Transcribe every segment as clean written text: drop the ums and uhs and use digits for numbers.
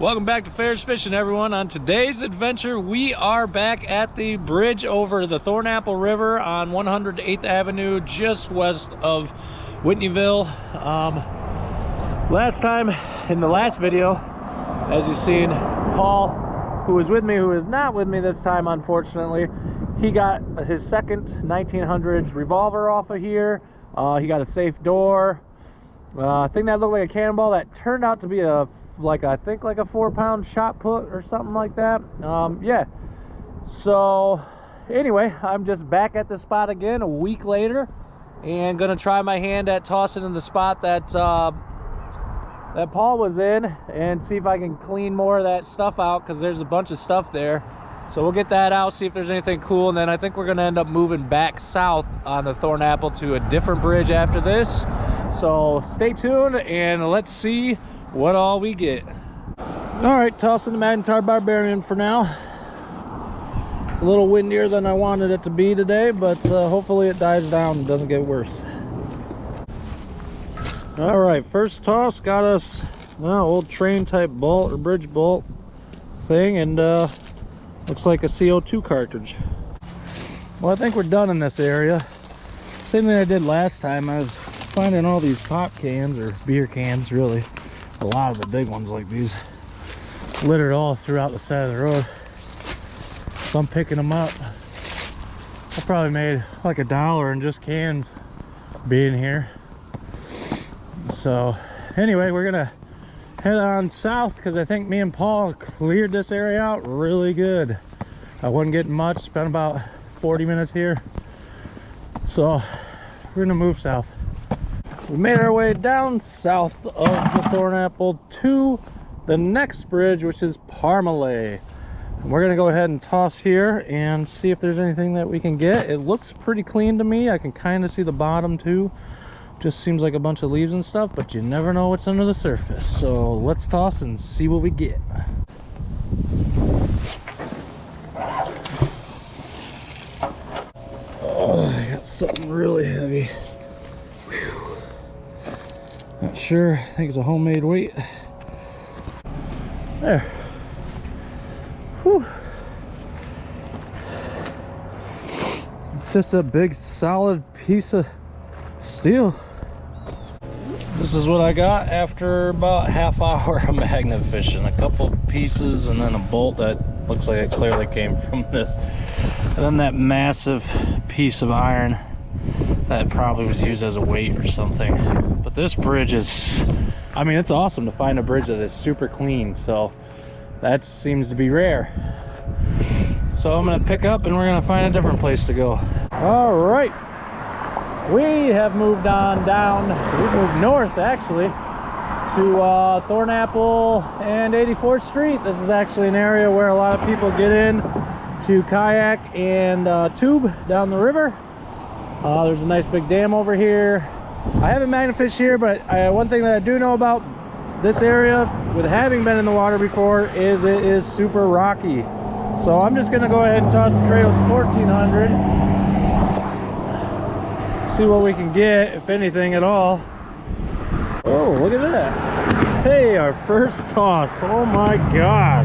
Welcome back to Ferrous Fishing, everyone. On today's adventure, we are back at the bridge over the Thornapple River on 108th Avenue, just west of Whitneyville. Last time, in the last video, as you've seen, Paul, who was with me, who is not with me this time, unfortunately, he got his second 1900s revolver off of here. He got a safe door. Thing that looked like a cannonball that turned out to be a I think like a 4-pound shot put or something like that. Yeah, so anyway, I'm just back at the spot again a week later and gonna try my hand at tossing in the spot that that Paul was in and see if I can clean more of that stuff out, because there's a bunch of stuff there. So we'll get that out, see if there's anything cool, and then I think we're gonna end up moving back south on the Thornapple to a different bridge after this. So stay tuned and let's see what all we get. All right, tossing the Magnetar Barbarian for now. It's a little windier than I wanted it to be today, but hopefully it dies down and doesn't get worse. All right, first toss got us old train type bolt or bridge bolt thing, and looks like a CO2 cartridge. Well, I think we're done in this area. Same thing I did last time. I was finding all these pop cans, or beer cans really, a lot of the big ones like these, littered all throughout the side of the road. So I'm picking them up. I probably made like $1 in just cans being here. So anyway, we're gonna head on south because I think me and Paul cleared this area out really good. I wasn't getting much, spent about 40 minutes here. So we're gonna move south. We made our way down south of the Thornapple to the next bridge, which is Parmalee. And we're gonna go ahead and toss here and see if there's anything that we can get. It looks pretty clean to me. I can kind of see the bottom too. Just seems like a bunch of leaves and stuff, but you never know what's under the surface. So let's toss and see what we get. Oh, I got something really heavy. Whew. Not sure. I think it's a homemade weight. There. Whew. Just a big solid piece of steel. This is what I got after about half hour of magnet fishing. A couple pieces and then a bolt that looks like it clearly came from this. And then that massive piece of iron that probably was used as a weight or something. But this bridge is, I mean, it's awesome to find a bridge that is super clean. So that seems to be rare. So I'm gonna pick up and we're gonna find a different place to go. All right. We have moved on down, we've moved north actually, to Thornapple and 84th Street. This is actually an area where a lot of people get in to kayak and tube down the river. There's a nice big dam over here. I haven't magnet fished here, but one thing that I do know about this area, with having been in the water before, is it is super rocky. So I'm just gonna go ahead and toss the Ferrous 1400. See what we can get, if anything at all. Oh, look at that. Hey, our first toss. Oh my god,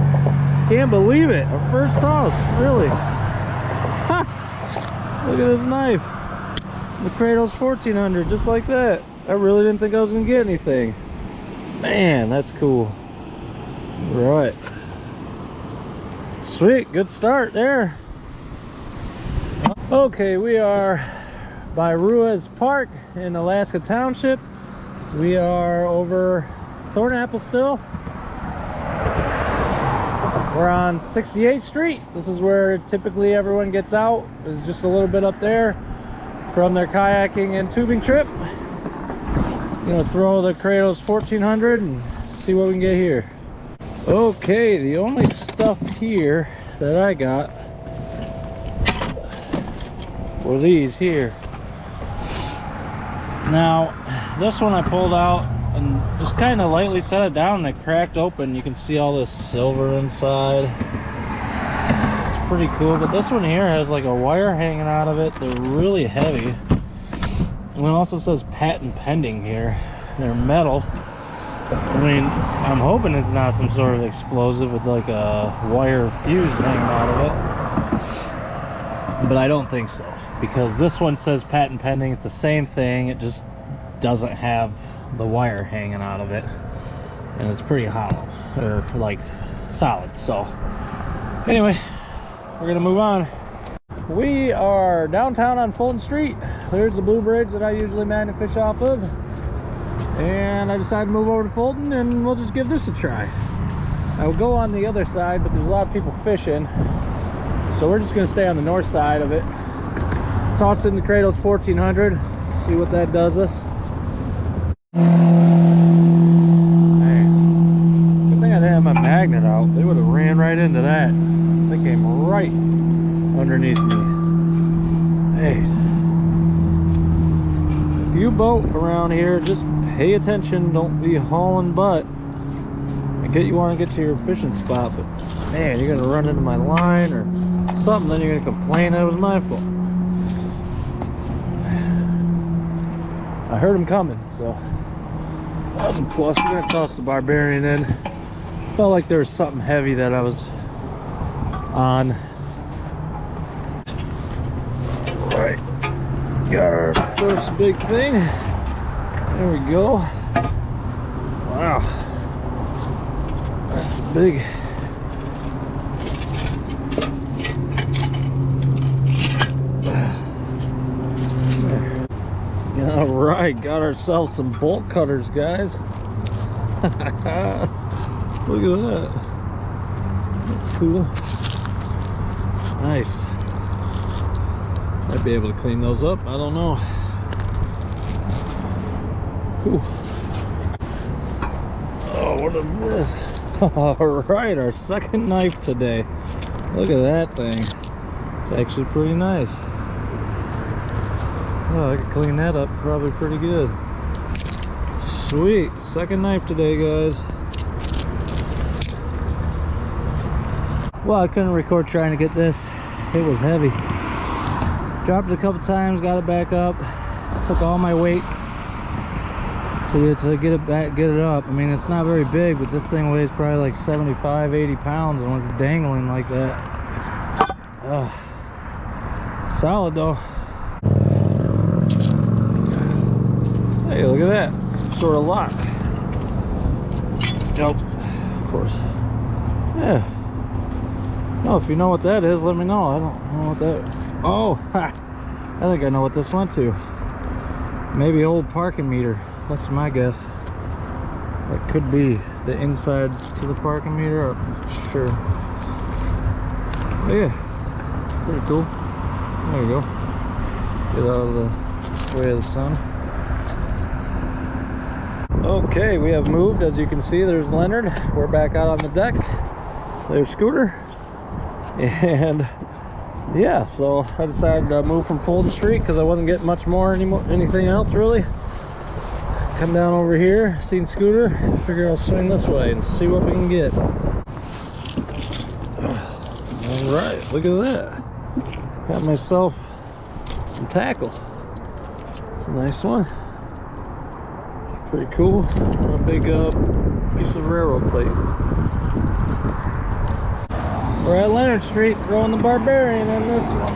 can't believe it. Our first toss, really. Ha! Look at this knife, the Ferrous 1400, just like that. I really didn't think I was gonna get anything. Man, that's cool. Right, sweet, good start there. Okay, we are by Ruiz Park in Alaska Township. We are over Thornapple still. We're on 68th Street. This is where typically everyone gets out. It's just a little bit up there from their kayaking and tubing trip. I'm gonna throw the Ferrous 1400 and see what we can get here. Okay, the only stuff here that I got were these here. Now, this one I pulled out and just kind of lightly set it down and it cracked open. You can see all this silver inside. It's pretty cool, but this one here has like a wire hanging out of it. They're really heavy. And it also says patent pending here. They're metal. I mean, I'm hoping it's not some sort of explosive with like a wire fuse hanging out of it. But I don't think so, because this one says patent pending. It's the same thing, it just doesn't have the wire hanging out of it. And it's pretty hollow, or like solid. So anyway, we're gonna move on. We are downtown on Fulton Street. There's the blue bridge that I usually magnet fish off of. And I decided to move over to Fulton and we'll just give this a try. I will go on the other side, but there's a lot of people fishing. So we're just gonna stay on the north side of it. Tossed in the cradle's 1400. See what that does us. Man, good thing I didn't have my magnet out. They would have ran right into that. They came right underneath me. Hey, if you boat around here, just pay attention. Don't be hauling butt. You want to get to your fishing spot, but man, you're gonna run into my line or something, then you're gonna complain that it was my fault. I heard him coming, so that was a plus. We're gonna toss the Barbarian in. Felt like there was something heavy that I was on. Right, got our first big thing. There we go. Wow, that's big. All right, got ourselves some bolt cutters, guys. Look at that. That's cool. Nice. Might be able to clean those up. I don't know. Cool. Oh, what is this? All right, our second knife today. Look at that thing. It's actually pretty nice. Oh, I could clean that up probably pretty good. Sweet, second knife today, guys. Well, I couldn't record trying to get this. It was heavy. Dropped it a couple times, got it back up. Took all my weight to get it back, get it up. I mean, it's not very big, but this thing weighs probably like 75, 80 pounds, and when it's dangling like that. Solid though. Hey, look at that. Some sort of lock. Nope. Of course. Yeah. No, if you know what that is, let me know. I don't know what that... Oh! Ha! I think I know what this went to. Maybe old parking meter. That's my guess. That could be the inside to the parking meter. I'm not sure. But yeah. Pretty cool. There you go. Get out of the way of the sun. Okay, we have moved. As you can see, there's Leonard. We're back out on the deck. There's Scooter. And yeah, so I decided to move from Fulton Street because I wasn't getting much more anything else really. Come down over here, seen Scooter, figure I'll swing this way and see what we can get. All right, look at that. Got myself some tackle. It's a nice one. Pretty cool. A big piece of railroad plate. We're at Leonard Street throwing the Barbarian in this one.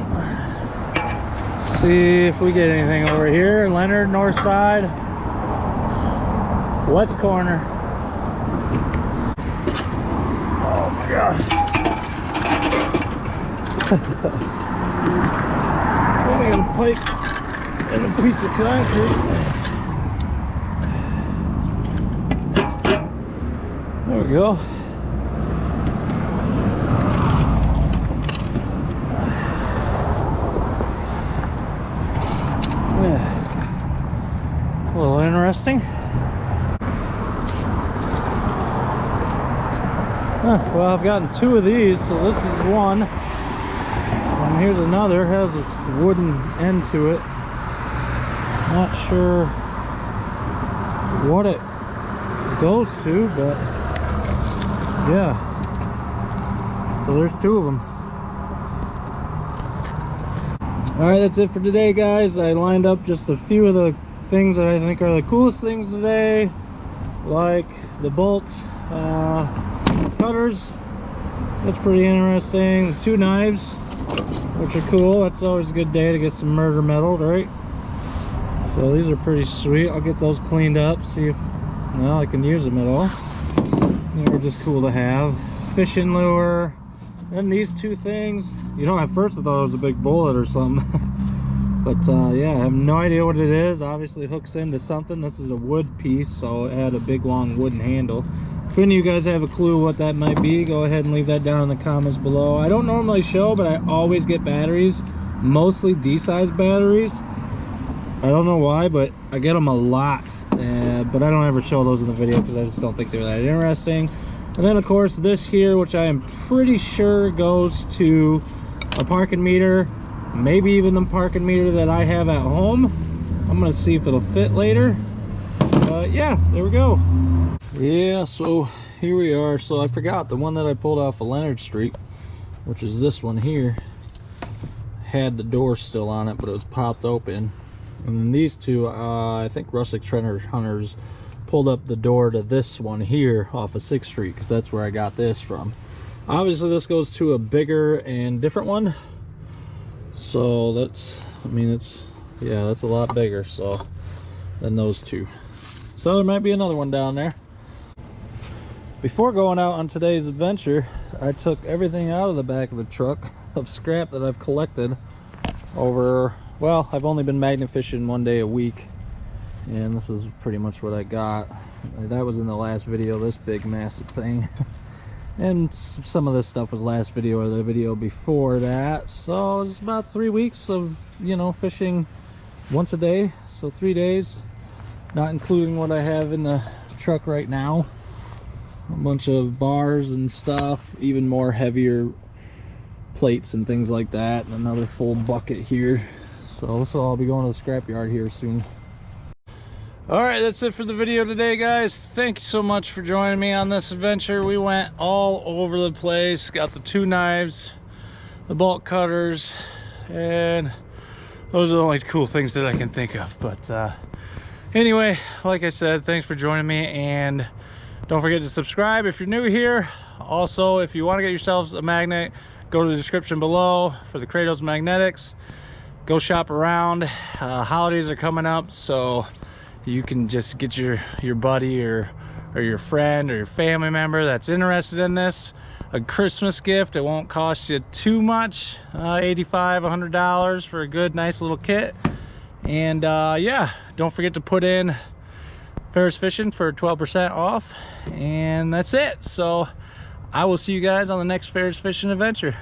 See if we get anything over here. Leonard, north side. West corner. Oh my gosh. Only got a pipe and a piece of concrete. There we go. Yeah. A little interesting. Well, I've gotten two of these, so this is one. And here's another, has a wooden end to it. Not sure what it goes to, but yeah. So there's two of them. All right, that's it for today, guys. I lined up just a few of the things that I think are the coolest things today. like the bolt cutters. That's pretty interesting. The 2 knives, which are cool. That's always a good day to get some murder metal, right? So these are pretty sweet. I'll get those cleaned up, see if, well, I can use them at all. They're just cool to have. Fishing lure. And these 2 things, you know, at first I thought it was a big bullet or something. But yeah, I have no idea what it is. Obviously hooks into something. This is a wood piece, so it had a big long wooden handle. If any of you guys have a clue what that might be, go ahead and leave that down in the comments below. I don't normally show, but I always get batteries, mostly D-size batteries. I don't know why, but I get them a lot. But I don't ever show those in the video because I just don't think they're that interesting. And then of course this here, which I am pretty sure goes to a parking meter, maybe even the parking meter that I have at home. I'm gonna see if it'll fit later. But yeah, there we go. Yeah, so here we are. So I forgot the one that I pulled off of Leonard Street, which is this one here, had the door still on it, but it was popped open. And then these 2, I think rustic treasure hunters pulled up the door to this one here off of 6th Street, because that's where I got this from. Obviously this goes to a bigger and different one, so that's, I mean, it's, yeah, that's a lot bigger so than those 2. So there might be another one down there. Before going out on today's adventure, I took everything out of the back of the truck of scrap that I've collected over, well, I've only been magnet fishing 1 day a week, and this is pretty much what I got. That was in the last video, this big massive thing. And some of this stuff was last video or the video before that. So it's about 3 weeks of, you know, fishing once a day, so 3 days, not including what I have in the truck right now. A bunch of bars and stuff, even more heavier plates and things like that, and another full bucket here. So this will all be going to the scrapyard here soon. All right, that's it for the video today, guys. Thank you so much for joining me on this adventure. We went all over the place, got the 2 knives, the bolt cutters, and those are the only cool things that I can think of. But anyway, like I said, thanks for joining me, and don't forget to subscribe if you're new here. Also, if you want to get yourselves a magnet, go to the description below for the Kratos Magnetics. Go shop around. Holidays are coming up, so you can just get your buddy or your friend or your family member that's interested in this a Christmas gift. It won't cost you too much, $85, $100 for a good, nice little kit. And yeah, don't forget to put in Ferrous Fishing for 12% off, and that's it. So I will see you guys on the next Ferrous Fishing adventure.